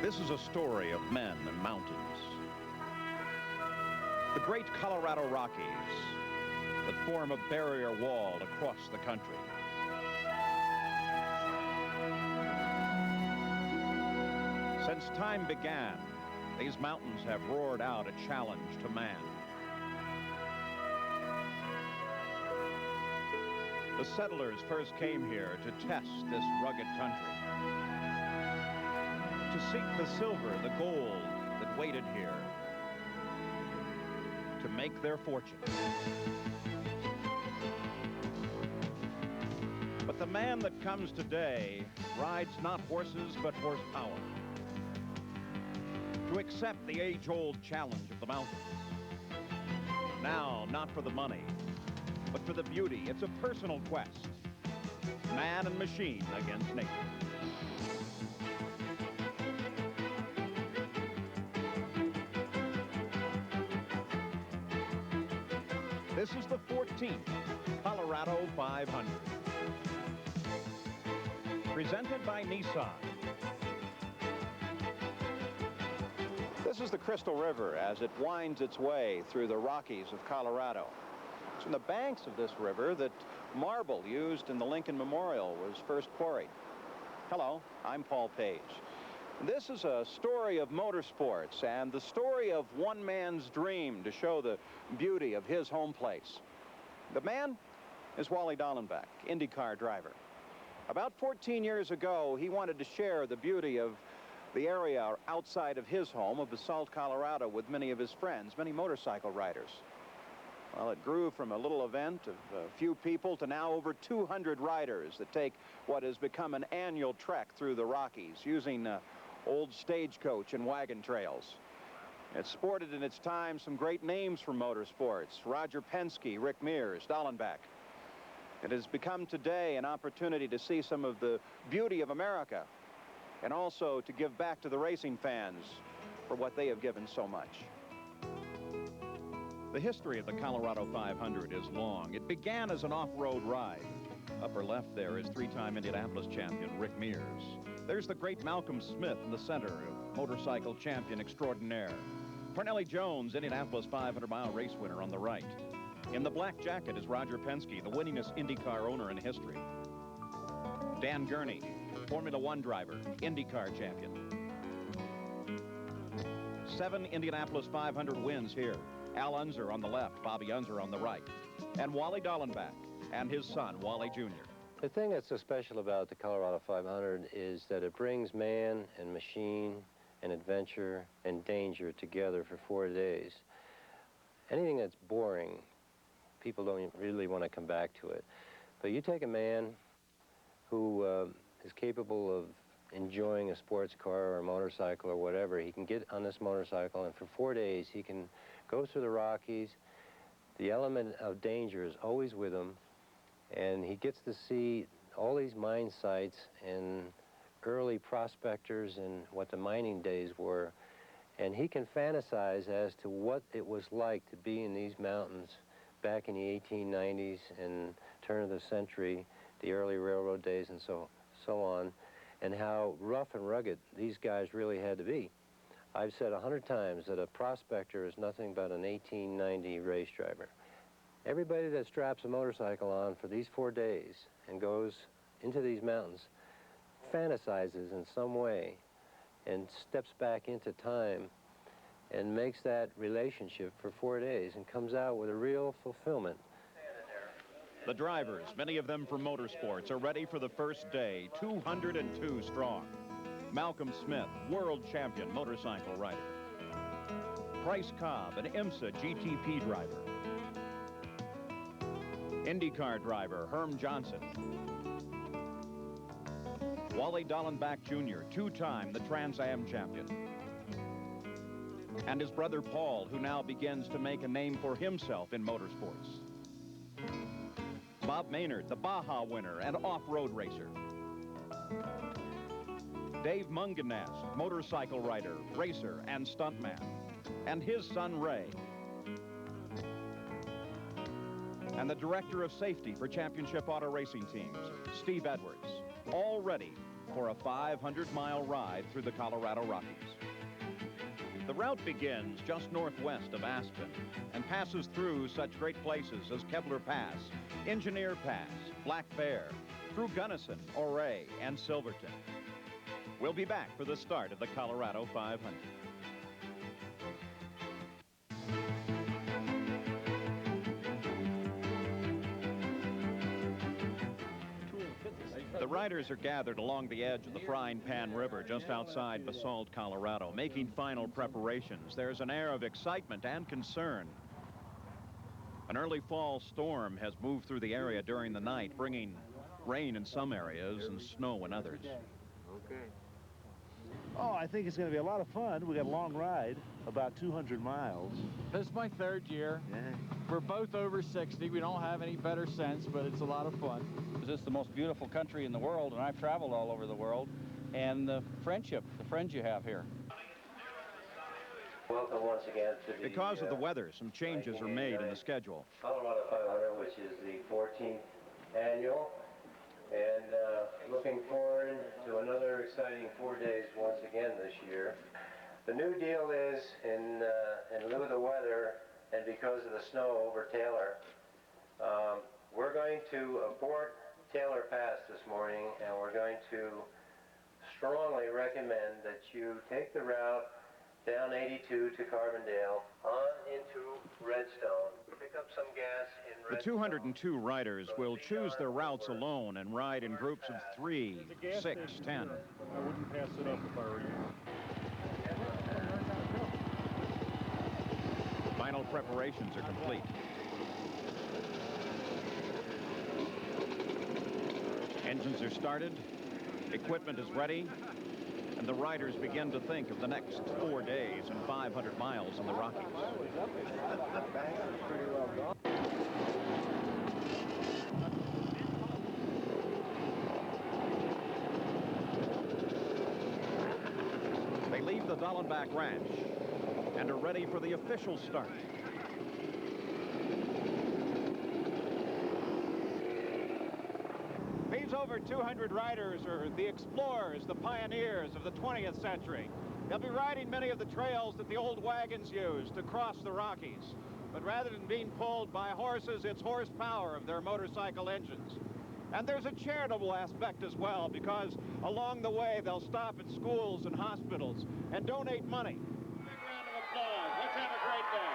This is a story of men and mountains. The great Colorado Rockies that form a barrier wall across the country. Since time began, these mountains have roared out a challenge to man. The settlers first came here to test this rugged country, to seek the silver, the gold that waited here, to make their fortune. But the man that comes today rides not horses but horsepower, to accept the age-old challenge of the mountains. Now, not for the money, but for the beauty. It's a personal quest. Man and machine against nature. This is the 14th Colorado 500. Presented by Nissan. This is the Crystal River as it winds its way through the Rockies of Colorado. It's from the banks of this river that marble used in the Lincoln Memorial was first quarried. Hello, I'm Paul Page. This is a story of motorsports and the story of one man's dream to show the beauty of his home place. The man is Wally Dallenbach, IndyCar driver. About 14 years ago, he wanted to share the beauty of the area outside of his home of Basalt, Colorado, with many of his friends, many motorcycle riders. Well, it grew from a little event of a few people to now over 200 riders that take what has become an annual trek through the Rockies using old stagecoach and wagon trails. It sported in its time some great names from motorsports: Roger Penske, Rick Mears, Dallenbach. It has become today an opportunity to see some of the beauty of America and also to give back to the racing fans for what they have given so much. The history of the Colorado 500 is long. It began as an off-road ride. Upper left there is three-time Indianapolis champion Rick Mears. There's the great Malcolm Smith in the center, motorcycle champion extraordinaire. Parnelli Jones, Indianapolis 500-mile race winner, on the right. In the black jacket is Roger Penske, the winningest IndyCar owner in history. Dan Gurney, Formula One driver, IndyCar champion. 7 Indianapolis 500 wins here. Al Unser on the left, Bobby Unser on the right. And Wally Dallenbach and his son, Wally Jr. The thing that's so special about the Colorado 500 is that it brings man and machine and adventure and danger together for 4 days. Anything that's boring, people don't really want to come back to it. But you take a man who is capable of enjoying a sports car or a motorcycle or whatever. He can get on this motorcycle, and for 4 days he can go through the Rockies. The element of danger is always with him, and he gets to see all these mine sites and early prospectors and what the mining days were, and he can fantasize as to what it was like to be in these mountains back in the 1890s and turn of the century, the early railroad days and so on, and how rough and rugged these guys really had to be. I've said 100 times that a prospector is nothing but an 1890 race driver. Everybody that straps a motorcycle on for these 4 days and goes into these mountains fantasizes in some way and steps back into time and makes that relationship for 4 days and comes out with a real fulfillment. The drivers, many of them from motorsports, are ready for the first day, 202 strong. Malcolm Smith, world champion motorcycle rider. Bryce Cobb, an IMSA GTP driver. IndyCar driver Herm Johnson. Wally Dallenbach Jr., two-time the Trans Am champion. And his brother Paul, who now begins to make a name for himself in motorsports. Bob Maynard, the Baja winner and off-road racer. Dave Mungenast, motorcycle rider, racer, and stuntman. And his son, Ray. and the Director of Safety for Championship Auto Racing Teams, Steve Edwards, all ready for a 500-mile ride through the Colorado Rockies. The route begins just northwest of Aspen and passes through such great places as Kevlar Pass, Engineer Pass, Black Bear, through Gunnison, Ouray, and Silverton. We'll be back for the start of the Colorado 500. The riders are gathered along the edge of the Frying Pan River just outside Basalt, Colorado, making final preparations. There's an air of excitement and concern. An early fall storm has moved through the area during the night, bringing rain in some areas and snow in others. Okay. Oh, I think it's going to be a lot of fun. We got a long ride, about 200 miles. This is my third year. Yeah. We're both over 60. We don't have any better sense, but it's a lot of fun. This is the most beautiful country in the world, and I've traveled all over the world. And the friendship, the friends you have here. Welcome once again to the... Because of the weather, some changes are made in the schedule. Colorado 500, which is the 14th annual. And looking forward to another exciting 4 days once again this year. The new deal is, in lieu of the weather and because of the snow over Taylor, we're going to abort Taylor Pass this morning, and we're going to strongly recommend that you take the route down 82 to Carbondale, on into Redstone, pick up some gas in The Redstone. 202 riders will choose their routes alone and ride in groups of 3, 6, 10. I wouldn't pass it up if I were you. Final preparations are complete. Engines are started, equipment is ready, and the riders begin to think of the next 4 days and 500 miles in the Rockies. They leave the Dallenbach Ranch and are ready for the official start. These over 200 riders are the explorers, the pioneers of the 20th century. They'll be riding many of the trails that the old wagons used to cross the Rockies. But rather than being pulled by horses, it's horsepower of their motorcycle engines. And there's a charitable aspect as well, because along the way they'll stop at schools and hospitals and donate money. Big round of applause. Let's have a great day.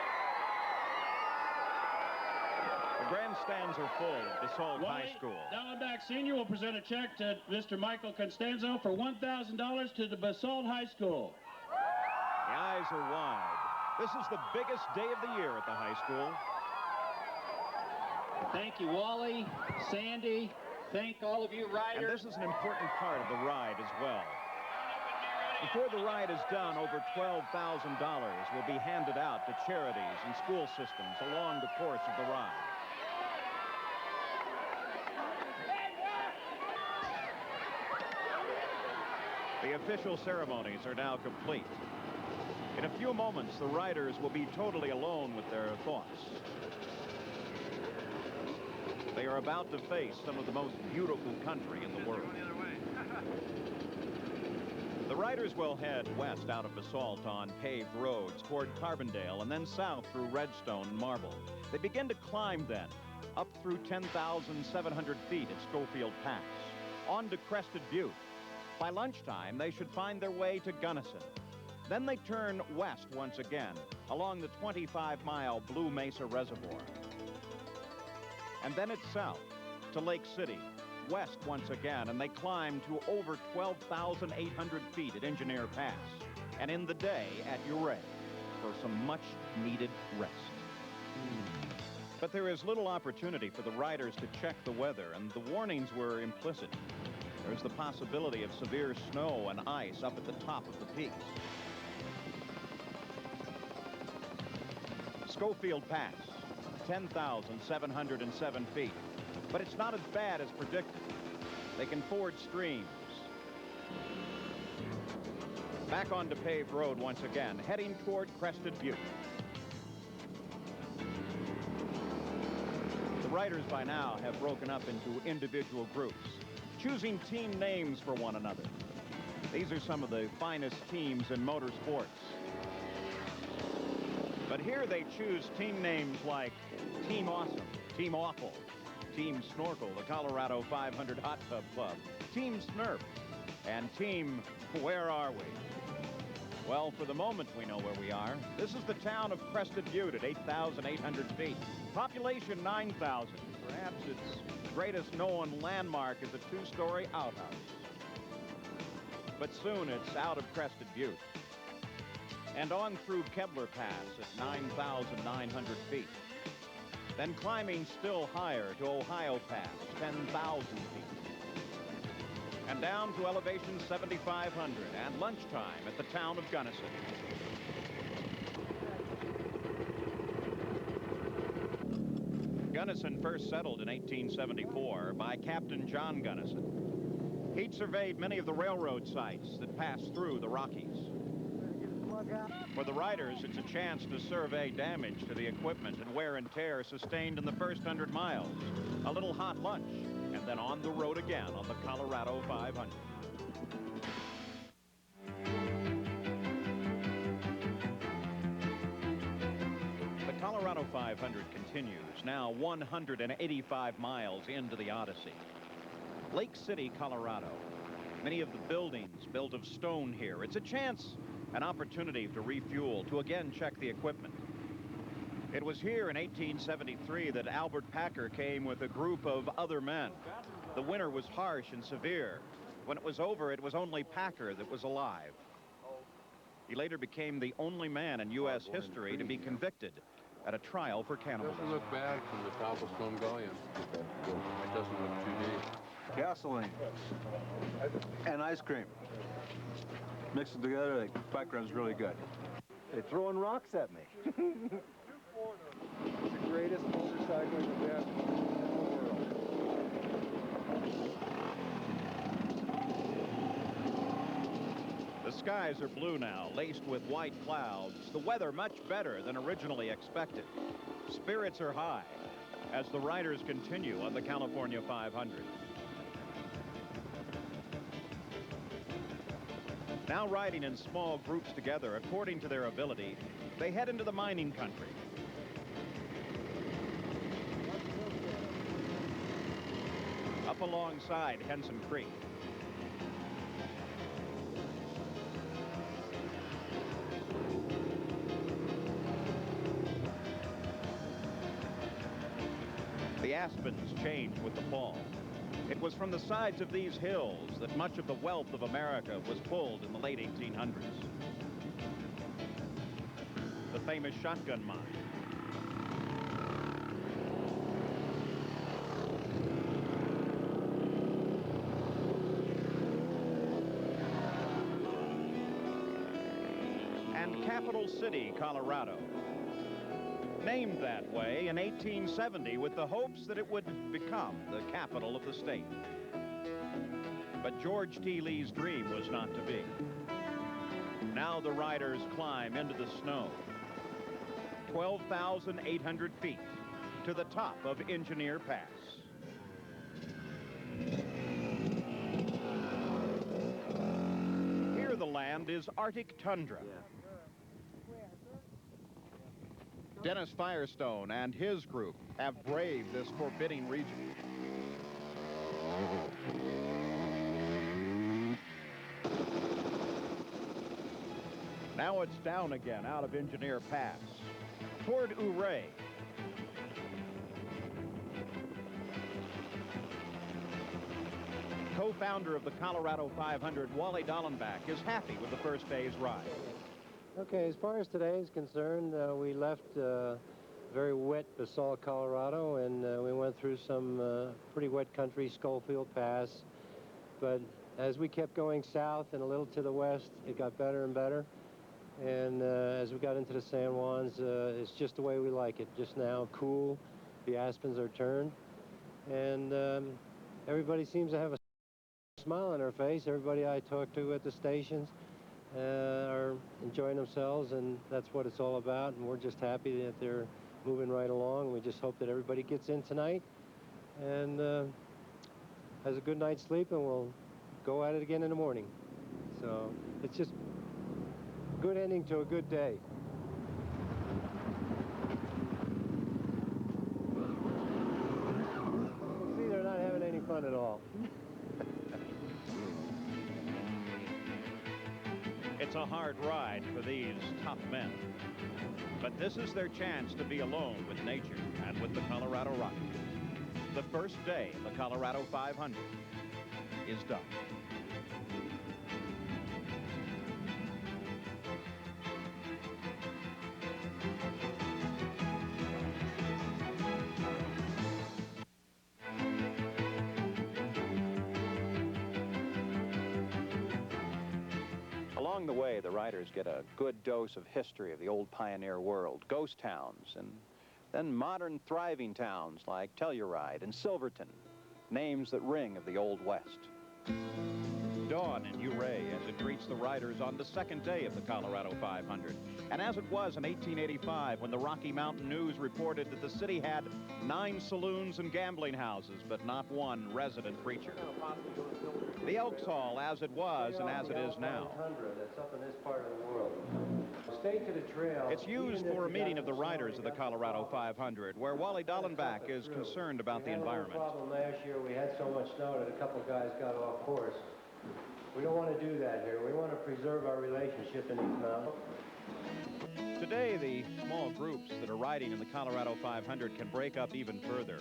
The grandstands are full at Basalt High School. Dallenbach Sr. will present a check to Mr. Michael Constanzo for $1,000 to the Basalt High School. The eyes are wide. This is the biggest day of the year at the high school. Thank you, Wally, Sandy. Thank all of you And riders. this is an important part of the ride as well. Before the ride is done, over $12,000 will be handed out to charities and school systems along the course of the ride. The official ceremonies are now complete. In a few moments, the riders will be totally alone with their thoughts. They are about to face some of the most beautiful country in the world. The riders will head west out of Basalt on paved roads toward Carbondale and then south through Redstone and Marble. They begin to climb then, up through 10,700 feet at Schofield Pass, on to Crested Butte. By lunchtime, they should find their way to Gunnison. Then they turn west once again, along the 25-mile Blue Mesa Reservoir. And then it's south to Lake City, west once again, and they climb to over 12,800 feet at Engineer Pass, and in the day at Ouray for some much-needed rest. But there is little opportunity for the riders to check the weather, and the warnings were implicit. There's the possibility of severe snow and ice up at the top of the peaks. Schofield Pass, 10,707 feet. But it's not as bad as predicted. They can ford streams. Back onto paved road once again, heading toward Crested Butte. The riders by now have broken up into individual groups, choosing team names for one another. These are some of the finest teams in motorsports. But here they choose team names like Team Awesome, Team Awful, Team Snorkel, the Colorado 500 Hot Tub Club, Team Snurf, and Team Where Are We? Well, for the moment, we know where we are. This is the town of Crested Butte at 8,800 feet. Population 9,000. Perhaps its greatest known landmark is a two-story outhouse. But soon it's out of Crested Butte and on through Kebler Pass at 9,900 feet. Then climbing still higher to Ohio Pass, 10,000 feet. And down to elevation 7,500 and lunchtime at the town of Gunnison. Gunnison first settled in 1874 by Captain John Gunnison. He'd surveyed many of the railroad sites that passed through the Rockies. For the riders, it's a chance to survey damage to the equipment and wear and tear sustained in the first 100 miles, a little hot lunch, and then on the road again on the Colorado 500. The Colorado 500 continues, now 185 miles into the Odyssey. Lake City, Colorado. Many of the buildings built of stone here. It's a chance, an opportunity to refuel, to again check the equipment. It was here in 1873 that Albert Packer came with a group of other men. The winter was harsh and severe. When it was over, it was only Packer that was alive. He later became the only man in U.S. history to be convicted at a trial for cannibalism. Doesn't look bad from the top of Stone Gully. It doesn't look too deep. Gasoline and ice cream. Mix it together, the background's really good. They're throwing rocks at me. The greatest motorcycling event in the world. The skies are blue now, laced with white clouds. The weather much better than originally expected. Spirits are high as the riders continue on the California 500. Now riding in small groups together according to their ability, they head into the mining country. Up alongside Henson Creek. The aspens change with the fall. It was from the sides of these hills that much of the wealth of America was pulled in the late 1800s. The famous shotgun mine. And Capital City, Colorado. Named that way in 1870 with the hopes that it would become the capital of the state. But George T. Lee's dream was not to be. Now the riders climb into the snow. 12,800 feet to the top of Engineer Pass. Here the land is Arctic tundra. Dennis Firestone and his group have braved this forbidding region. Now it's down again out of Engineer Pass toward Ouray. Co-founder of the Colorado 500, Wally Dallenbach, is happy with the first day's ride. Okay, as far as today is concerned, we left very wet Basalt, Colorado, and we went through some pretty wet country, Schofield Pass. But as we kept going south and a little to the west, it got better and better. And as we got into the San Juans, it's just the way we like it. Just now, cool, the aspens are turned, and everybody seems to have a smile on their face. Everybody I talk to at the stations are enjoying themselves, and that's what it's all about, and we're just happy that they're moving right along. We just hope that everybody gets in tonight and has a good night's sleep, and we'll go at it again in the morning. So it's just a good ending to a good day. See, they're not having any fun at all. It's a hard ride for these tough men. But this is their chance to be alone with nature and with the Colorado Rockies. The first day of the Colorado 500 is done. Along the way, the riders get a good dose of history of the old pioneer world, ghost towns, and then modern thriving towns like Telluride and Silverton, names that ring of the Old West. Dawn in Ouray as it greets the riders on the second day of the Colorado 500. And as it was in 1885 when the Rocky Mountain News reported that the city had 9 saloons and gambling houses, but not one resident preacher. The Elks Hall as it was and as it is now. That's up in this part of the world. Stay to the trail. It's used for a meeting of the riders of the Colorado 500, where Wally Dallenbach is concerned about the environment. We had a problem last year. We had so much snow that a couple guys got off course. We don't want to do that here. We want to preserve our relationship in these mountains. Today, the small groups that are riding in the Colorado 500 can break up even further.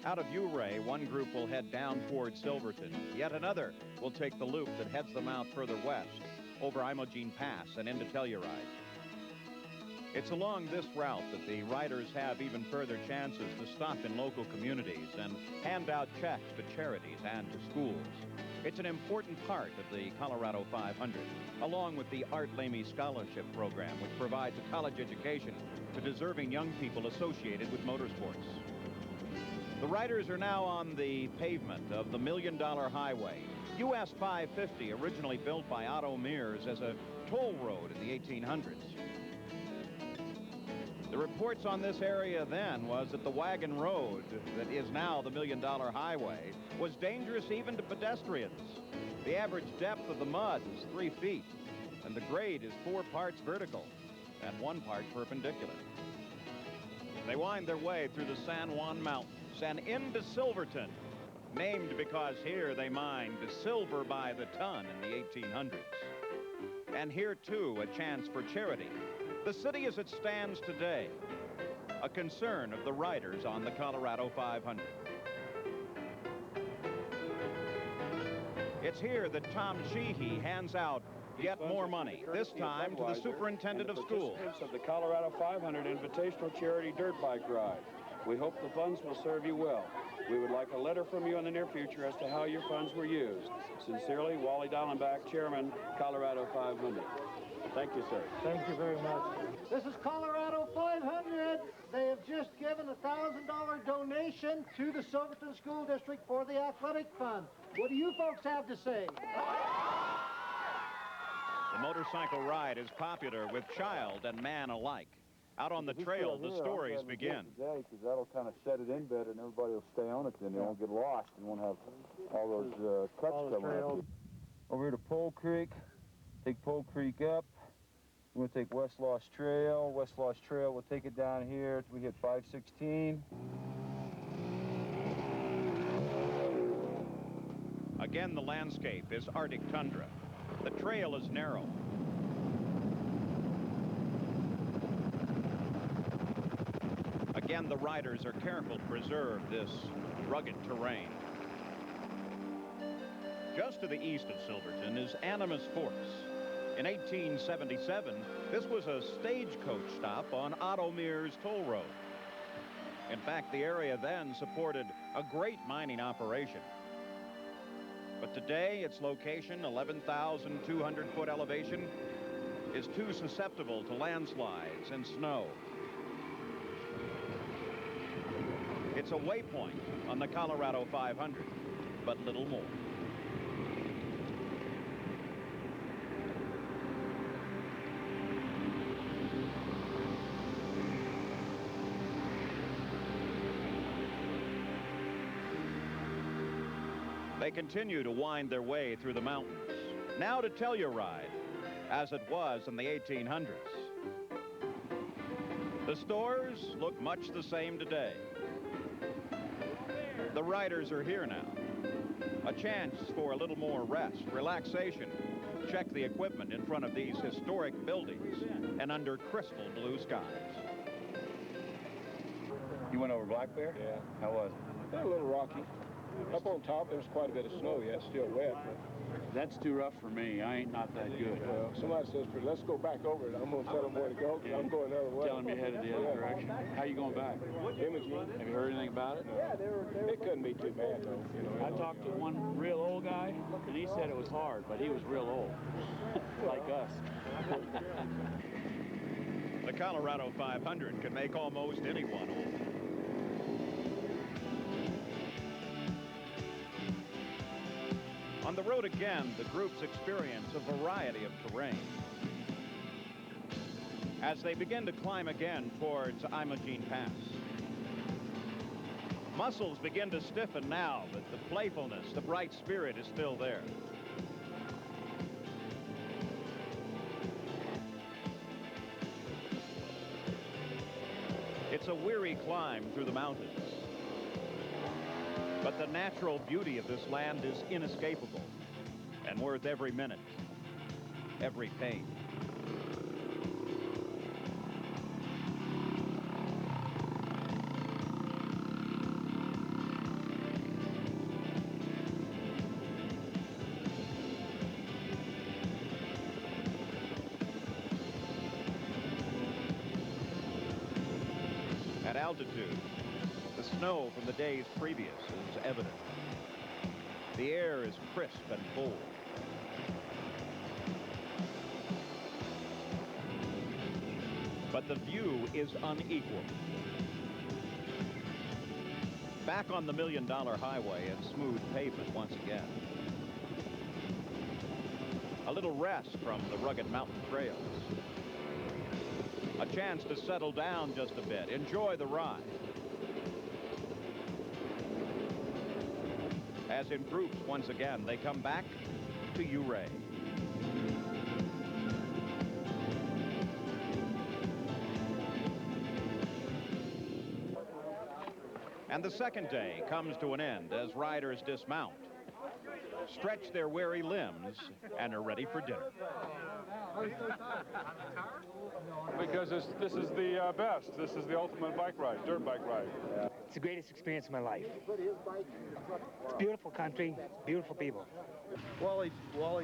Out of Ouray, one group will head down toward Silverton. Yet another will take the loop that heads them out further west, over Imogene Pass and into Telluride. It's along this route that the riders have even further chances to stop in local communities and hand out checks to charities and to schools. It's an important part of the Colorado 500, along with the Art Lamy Scholarship Program, which provides a college education to deserving young people associated with motorsports. The riders are now on the pavement of the $1 Million Highway, US 550, originally built by Otto Mears as a toll road in the 1800s. The reports on this area then was that the wagon road that is now the $1 Million Highway was dangerous even to pedestrians. The average depth of the mud is 3 feet, and the grade is 4 parts vertical and 1 part perpendicular. They wind their way through the San Juan Mountains and into Silverton, named because here they mined silver by the ton in the 1800s. And here, too, a chance for charity. The city as it stands today, a concern of the riders on the Colorado 500. It's here that Tom Sheehy hands out yet more money, this time to the superintendent of schools. Of the Colorado 500 Invitational Charity Dirt Bike Ride. We hope the funds will serve you well. We would like a letter from you in the near future as to how your funds were used. Sincerely, Wally Dallenbach, Chairman, Colorado 500. Thank you, sir. Thank you very much. This is Colorado 500. They have just given a $1,000 donation to the Silverton School District for the athletic fund. What do you folks have to say? The motorcycle ride is popular with child and man alike. Out on the trail, the stories begin. Today, because that'll kind of set it in better, and everybody will stay on it. Then they won't get lost and won't have all those cuts coming up. Over here to Pole Creek. Take Pole Creek up. We're going to take West Lost Trail. West Lost Trail, we'll take it down here till we hit 516. Again, the landscape is Arctic tundra. The trail is narrow. Again, the riders are careful to preserve this rugged terrain. Just to the east of Silverton is Animas Forks. In 1877, this was a stagecoach stop on Otto Mears Toll Road. In fact, the area then supported a great mining operation. But today, its location, 11,200-foot elevation, is too susceptible to landslides and snow. It's a waypoint on the Colorado 500, but little more. They continue to wind their way through the mountains, now to Telluride, as it was in the 1800s. The stores look much the same today. The riders are here now. A chance for a little more rest, relaxation. Check the equipment in front of these historic buildings and under crystal blue skies. You went over Black Bear? Yeah. How was it? A little rocky. Up on top, there was quite a bit of snow yet, still wet. But That's too rough for me. I ain't not that good. somebody says, let's go back over it. I'm going to tell them where to go, because I'm going the other way. Telling me headed the other direction. How you going back? Imaging. Have you heard anything about it? It couldn't be too bad, though. You know, I talked to one real old guy, and he said it was hard, but he was real old, like us. The Colorado 500 can make almost anyone old. On the road again, the groups experience a variety of terrain. As they begin to climb again towards Imogene Pass. Muscles begin to stiffen now, but the playfulness, the bright spirit is still there. It's a weary climb through the mountains. But the natural beauty of this land is inescapable and worth every minute, every pain. At altitude, the snow from the days previous is evident. The air is crisp and cold. But the view is unequal. Back on the $1 Million Highway and smooth pavement once again. A little rest from the rugged mountain trails. A chance to settle down just a bit, enjoy the ride. As in groups, once again, they come back to Ouray. And the second day comes to an end as riders dismount, stretch their weary limbs, and are ready for dinner. Because this is the best. This is the ultimate bike ride, dirt bike ride. It's the greatest experience of my life. It's beautiful country, beautiful people. Wally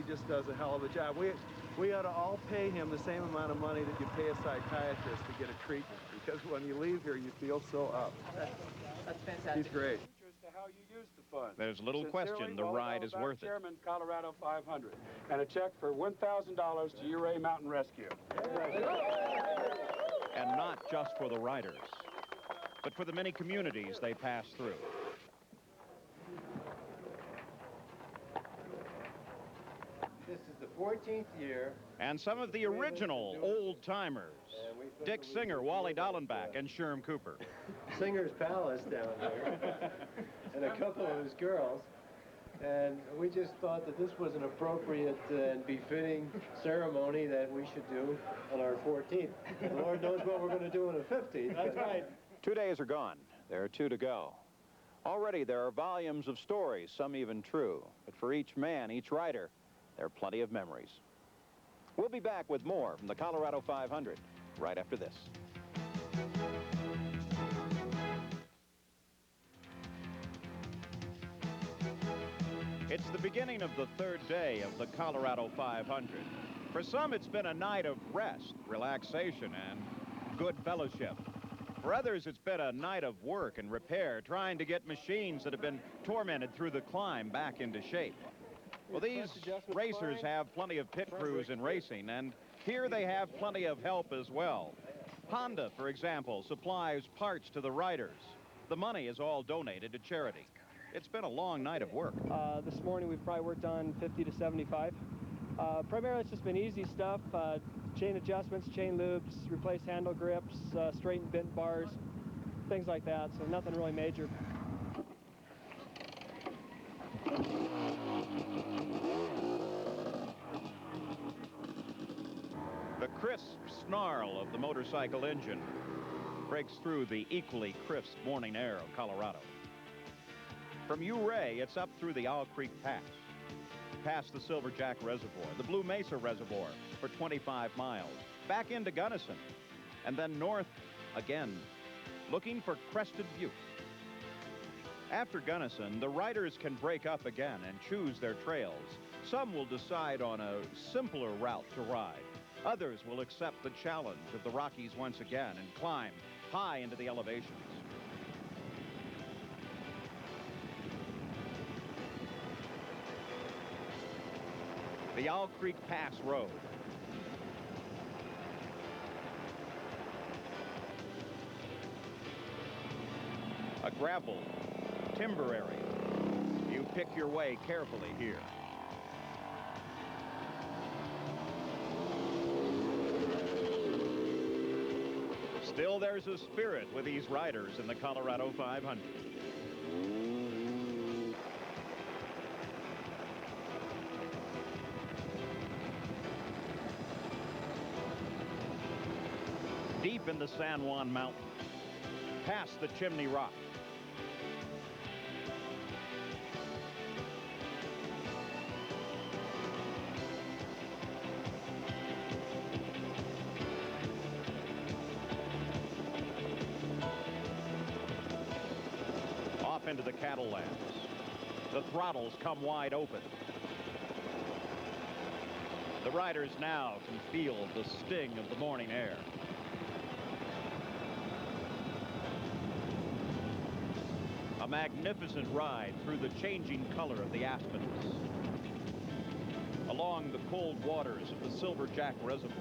just does a hell of a job. We ought to all pay him the same amount of money that you pay a psychiatrist to get a treatment, because when you leave here, you feel so up. That's fantastic. He's great. To how you use the funds. There's little question the ride is worth it. Chairman, Colorado 500, and a check for $1,000 to Ouray Mountain Rescue. And not just for the riders, but for the many communities they pass through. This is the 14th year. And some of the original old-timers, Dick Singer, Wally Dallenbach, and Sherm Cooper. Singer's Palace down there, and a couple of his girls. And we just thought that this was an appropriate and befitting ceremony that we should do on our 14th. The Lord knows what we're going to do on the 15th. That's right. 2 days are gone. There are 2 to go. Already there are volumes of stories, some even true. But for each man, each rider, there are plenty of memories. We'll be back with more from the Colorado 500 right after this. It's the beginning of the 3rd day of the Colorado 500. For some, it's been a night of rest, relaxation, and good fellowship. For others, it's been a night of work and repair, trying to get machines that have been tormented through the climb back into shape. Well, these racers have plenty of pit crews in racing, and here they have plenty of help as well. Honda, for example, supplies parts to the riders. The money is all donated to charity. It's been a long night of work. This morning we've probably worked on 50 to 75. Primarily it's just been easy stuff, chain adjustments, chain loops, replace handle grips, straighten bent bars, things like that, so nothing really major. crisp snarl of the motorcycle engine breaks through the equally crisp morning air of Colorado. From Ouray, it's up through the Owl Creek Pass, past the Silverjack Reservoir, the Blue Mesa Reservoir for 25 miles, back into Gunnison, and then north again, looking for Crested Butte. After Gunnison, the riders can break up again and choose their trails. Some will decide on a simpler route to ride. Others will accept the challenge of the Rockies once again and climb high into the elevations. The Owl Creek Pass Road. A gravel timber area. You pick your way carefully here. Still, there's a spirit with these riders in the Colorado 500. Deep in the San Juan Mountains, past the Chimney Rock. Off into the cattle lands. The throttles come wide open. The riders now can feel the sting of the morning air. A magnificent ride through the changing color of the aspens, along the cold waters of the Silverjack Reservoir.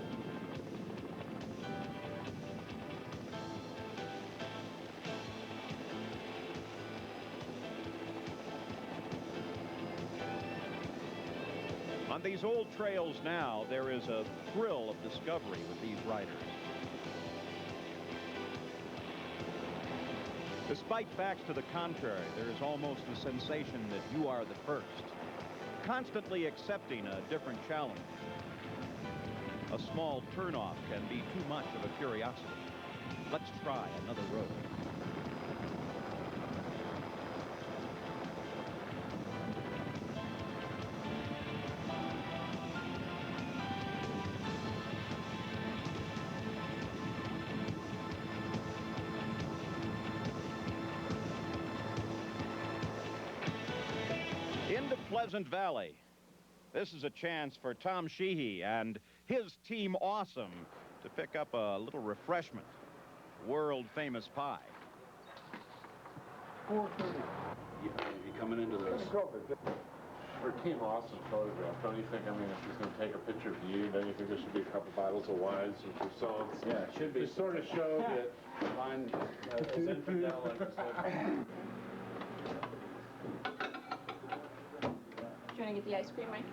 On these old trails now, there is a thrill of discovery with these riders. Despite facts to the contrary, there is almost a sensation that you are the first, constantly accepting a different challenge. A small turnoff can be too much of a curiosity. Let's try another road. Into Pleasant Valley. This is a chance for Tom Sheehy and his Team Awesome to pick up a little refreshment. World-famous pie. 4:30. You coming into this? For Team Awesome photograph, don't you think, I mean, if she's going to take a picture of you, don't you think there should be a couple bottles of wine since you're so... Yeah, it should be. To sort of show that Mine is infidel, like you said. Do you want to get the ice cream, Mike?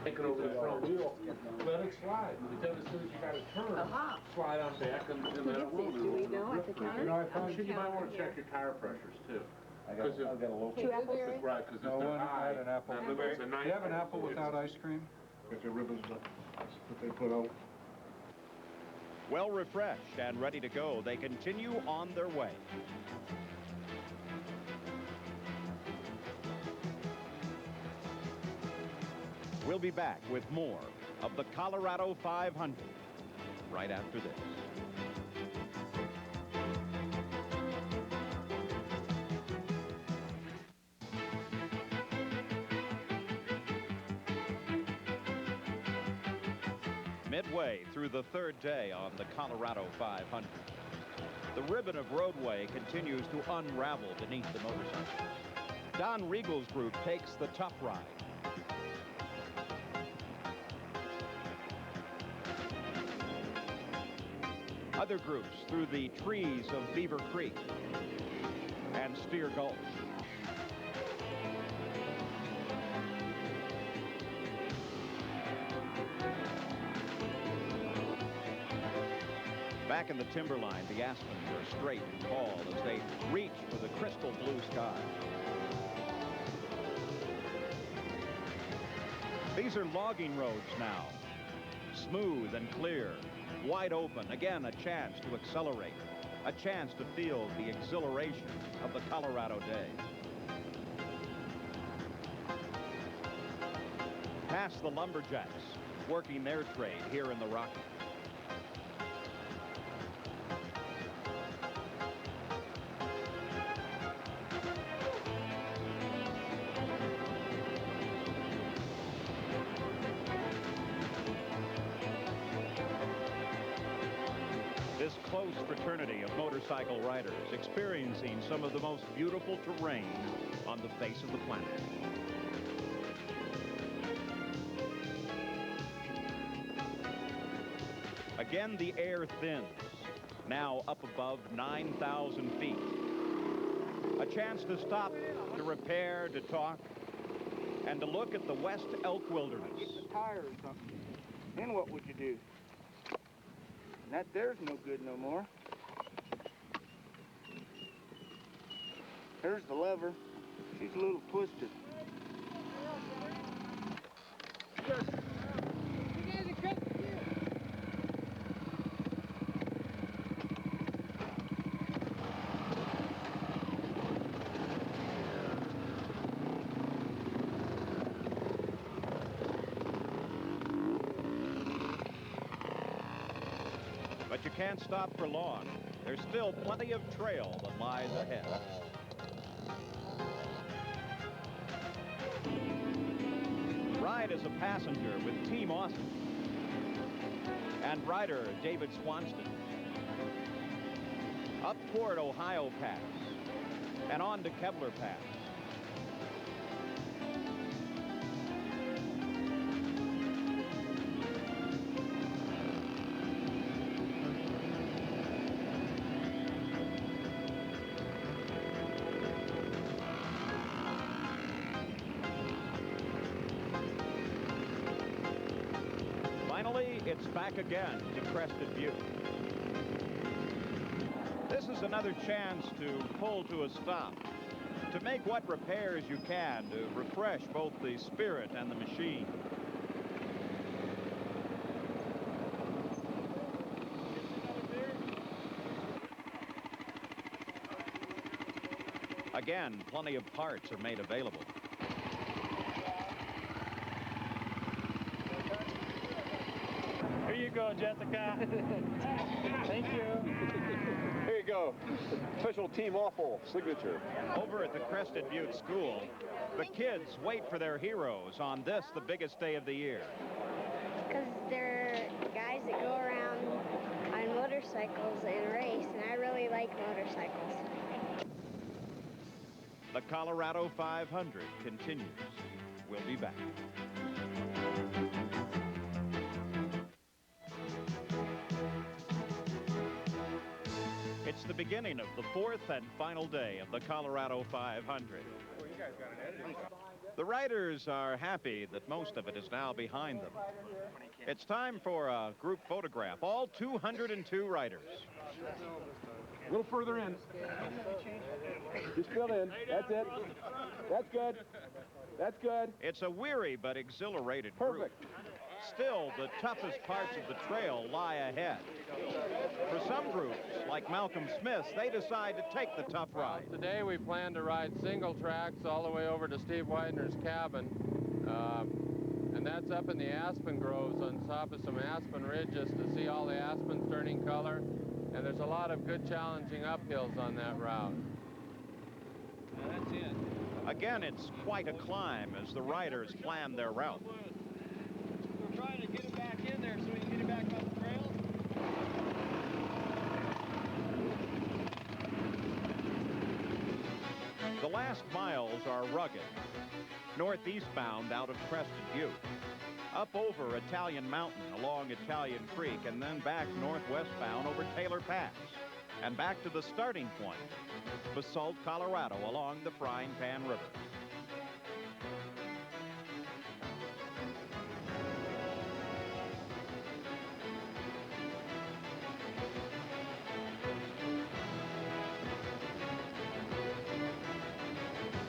Take it over the front wheel, let it slide. Then as soon as you got to turn, slide on back and let it roll. Do we know at the counter? You know, I thought you might want to check your tire pressures too. I've got a little... 2 apples? Right, because No, they're one high. had an apple. Do you have an apple without ice cream? With the ribbons that they put out. Well refreshed and ready to go, they continue on their way. We'll be back with more of the Colorado 500 right after this. Midway through the third day on the Colorado 500. The ribbon of roadway continues to unravel beneath the motorcycles. Don Riegel's group takes the tough ride. Other groups through the trees of Beaver Creek and Steer Gulch. Back in the timberline, the aspens are straight and tall as they reach for the crystal blue sky. These are logging roads now. Smooth and clear, wide open. Again, a chance to accelerate, a chance to feel the exhilaration of the Colorado day. Past the lumberjacks, working their trade here in the Rockies. This close fraternity of motorcycle riders experiencing some of the most beautiful terrain on the face of the planet. Again, the air thins, now up above 9,000 feet. A chance to stop, to repair, to talk, and to look at the West Elk Wilderness. Get the tire or something. Then what would you do? That there's no good no more. There's the lever. She's a little twisted. But you can't stop for long. There's still plenty of trail that lies ahead. Ride as a passenger with Team Austin and rider David Swanston. Up toward Ohio Pass and on to Kevlar Pass. Finally, it's back again to Crested Butte. This is another chance to pull to a stop, to make what repairs you can to refresh both the spirit and the machine. Again, plenty of parts are made available. Here you go, Jessica. Thank you. Here you go. Official Team Awful signature. Over at the Crested Butte School, the kids wait for their heroes on this, the biggest day of the year. Because they're guys that go around on motorcycles and race, and I really like motorcycles. The Colorado 500 continues. We'll be back. It's the beginning of the fourth and final day of the Colorado 500. The riders are happy that most of it is now behind them. It's time for a group photograph, all 202 riders. A little further in. Just fill in. That's it. That's good. That's good. It's a weary but exhilarated group. Still, the toughest parts of the trail lie ahead. For some groups, like Malcolm Smith's, they decide to take the tough ride. Today we plan to ride single tracks all the way over to Steve Widener's cabin. And that's up in the aspen groves on top of some aspen ridges to see all the aspens turning color. And there's a lot of good challenging uphills on that route. That's it. Again, it's quite a climb as the riders plan their route. We're trying to get it back in there so we can get it back on the trail. The last miles are rugged. Northeast bound out of Crested Butte. Up over Italian Mountain along Italian Creek, and then back northwest bound over Taylor Pass. And back to the starting point, Basalt, Colorado, along the Frying Pan River.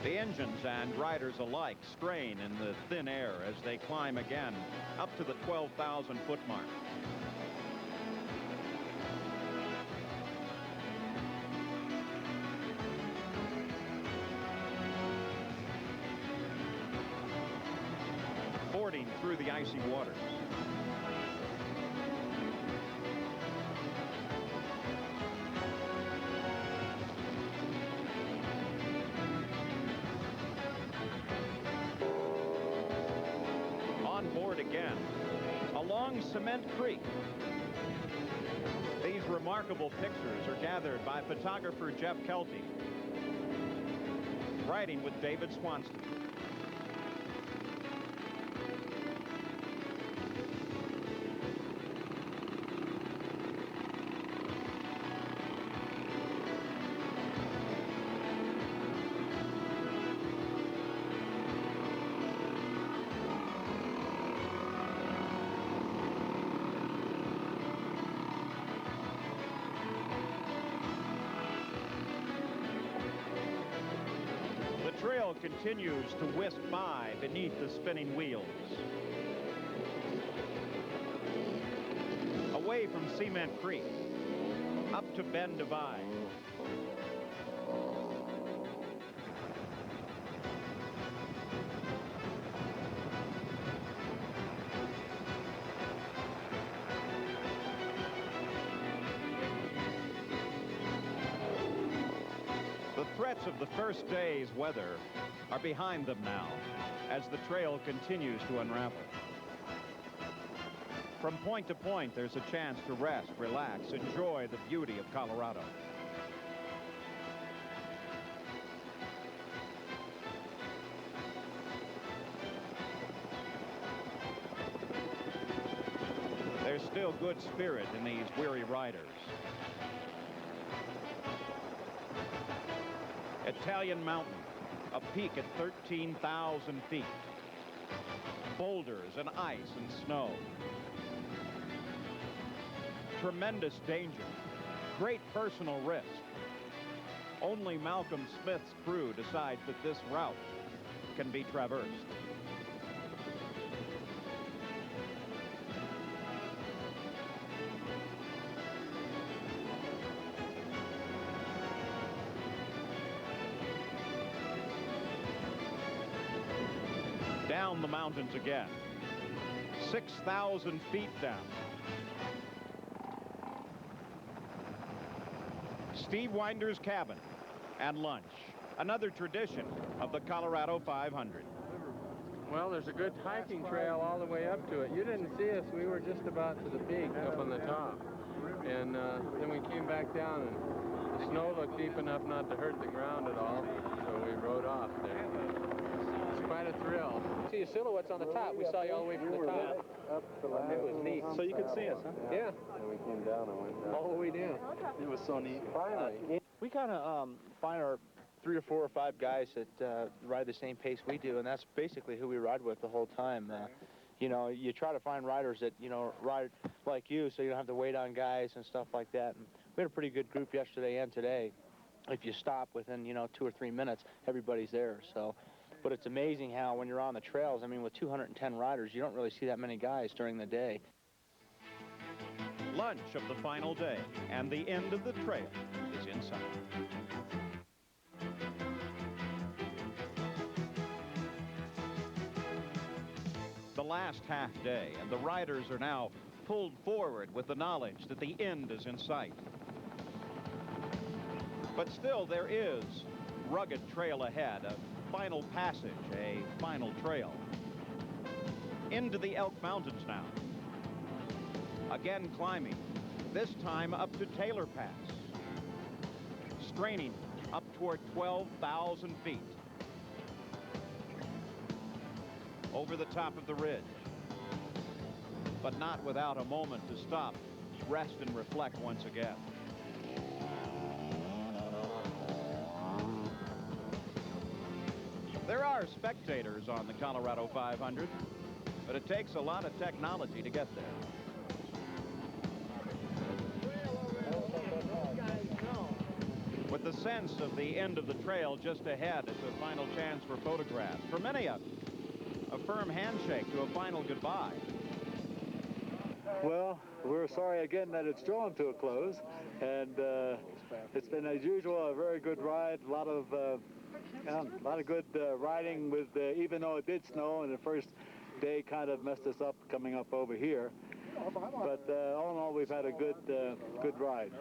The The engines and riders alike strain in the thin air as they climb again up to the 12,000-foot mark. Fording through the icy waters. On board again, along Cement Creek. These remarkable pictures are gathered by photographer Jeff Kelty, riding with David Swanson. The trail continues to whisk by beneath the spinning wheels. Away from Cement Creek, up to Bend Divide. The threats of the first day's weather are behind them now as the trail continues to unravel. From point to point, there's a chance to rest, relax, enjoy the beauty of Colorado. There's still good spirit in these weary riders. Italian Mountain, a peak at 13,000 feet. Boulders and ice and snow. Tremendous danger, great personal risk. Only Malcolm Smith's crew decides that this route can be traversed. Down the mountains again, 6,000 feet down. Steve Winder's cabin and lunch, another tradition of the Colorado 500. Well, there's a good hiking trail all the way up to it. You didn't see us. We were just about to the peak up on the top. And then we came back down, and the snow looked deep enough not to hurt the ground at all, so we rode off there. It's quite a thrill. See your silhouettes on the top. We saw you all the way from the top. It was neat. So you could see us, huh? Yeah. And we came down and went down. All the way down. It was so neat. Finally. We kind of find our 3 or 4 or 5 guys that ride the same pace we do, and that's basically who we ride with the whole time. You know, you try to find riders that, you know, ride like you, so you don't have to wait on guys and stuff like that. And we had a pretty good group yesterday and today. If you stop within, you know, 2 or 3 minutes, everybody's there. So, but it's amazing how when you're on the trails, I mean, with 210 riders, you don't really see that many guys during the day. Lunch of the final day, and the end of the trail is in sight. The last half day, and the riders are now pulled forward with the knowledge that the end is in sight. But still, there is rugged trail ahead, a final passage, a final trail. Into the Elk Mountains now. Again climbing, this time up to Taylor Pass. Straining up toward 12,000 feet. Over the top of the ridge. But not without a moment to stop, rest and reflect once again. There are spectators on the Colorado 500, but it takes a lot of technology to get there. With the sense of the end of the trail just ahead as a final chance for photographs. For many of them, a firm handshake to a final goodbye. Well, we're sorry again that it's drawn to a close, and it's been, as usual, a very good ride. A lot of good riding with, even though it did snow, and the first day kind of messed us up coming up over here. But all in all, we've had a good ride.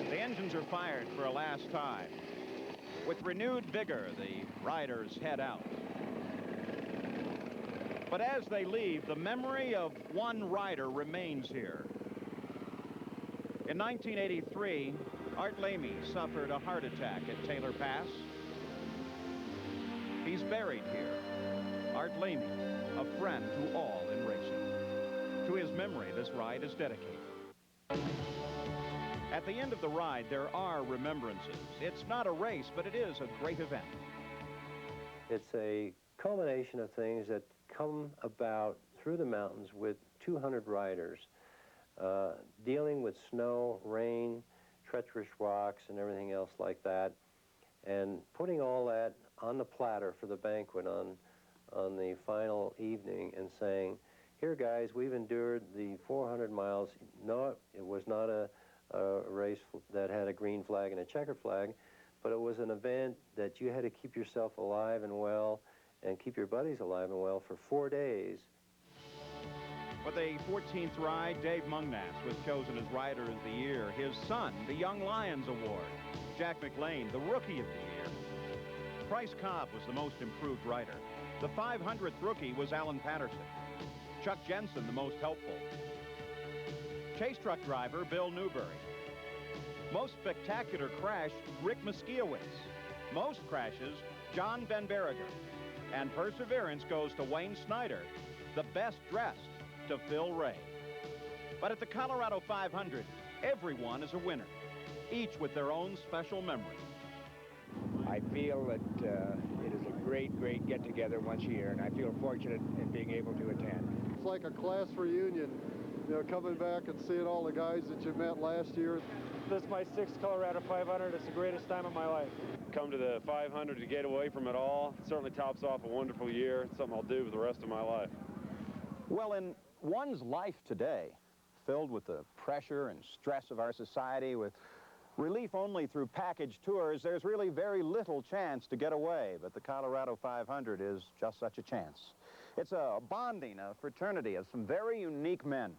The engines are fired for a last time. With renewed vigor, the riders head out. But as they leave, the memory of one rider remains here. In 1983, Art Lamy suffered a heart attack at Taylor Pass. He's buried here. Art Lamy, a friend to all in racing. To his memory, this ride is dedicated. At the end of the ride, there are remembrances. It's not a race, but it is a great event. It's a culmination of things that come about through the mountains with 200 riders, dealing with snow, rain, treacherous rocks, and everything else like that, and putting all that on the platter for the banquet on the final evening and saying, here guys, we've endured the 400 miles. No, it was not a race that had a green flag and a checker flag, but it was an event that you had to keep yourself alive and well and keep your buddies alive and well for 4 days. For the 14th ride, Dave Mungnass was chosen as Rider of the Year. His son, the Young Lions Award. Jack McLean, the Rookie of the Year. Price Cobb was the most improved rider. The 500th rookie was Alan Patterson. Chuck Jensen, the most helpful. Chase truck driver, Bill Newberry. Most spectacular crash, Rick Muskiewicz. Most crashes, John Van Berriger. And perseverance goes to Wayne Snyder, the best dressed to Phil Ray. But at the Colorado 500, everyone is a winner, each with their own special memory. I feel that it is a great, great get-together once a year, and I feel fortunate in being able to attend. It's like a class reunion, you know, coming back and seeing all the guys that you met last year. This is my 6th Colorado 500. It's the greatest time of my life. Come to the 500 to get away from it all. It certainly tops off a wonderful year. It's something I'll do for the rest of my life. Well, in one's life today, filled with the pressure and stress of our society, with relief only through package tours, there's really very little chance to get away, but the Colorado 500 is just such a chance. It's a bonding, a fraternity of some very unique men.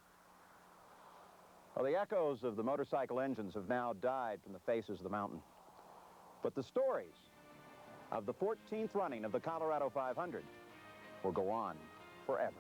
Well, the echoes of the motorcycle engines have now died from the faces of the mountain. But the stories of the 14th running of the Colorado 500 will go on forever.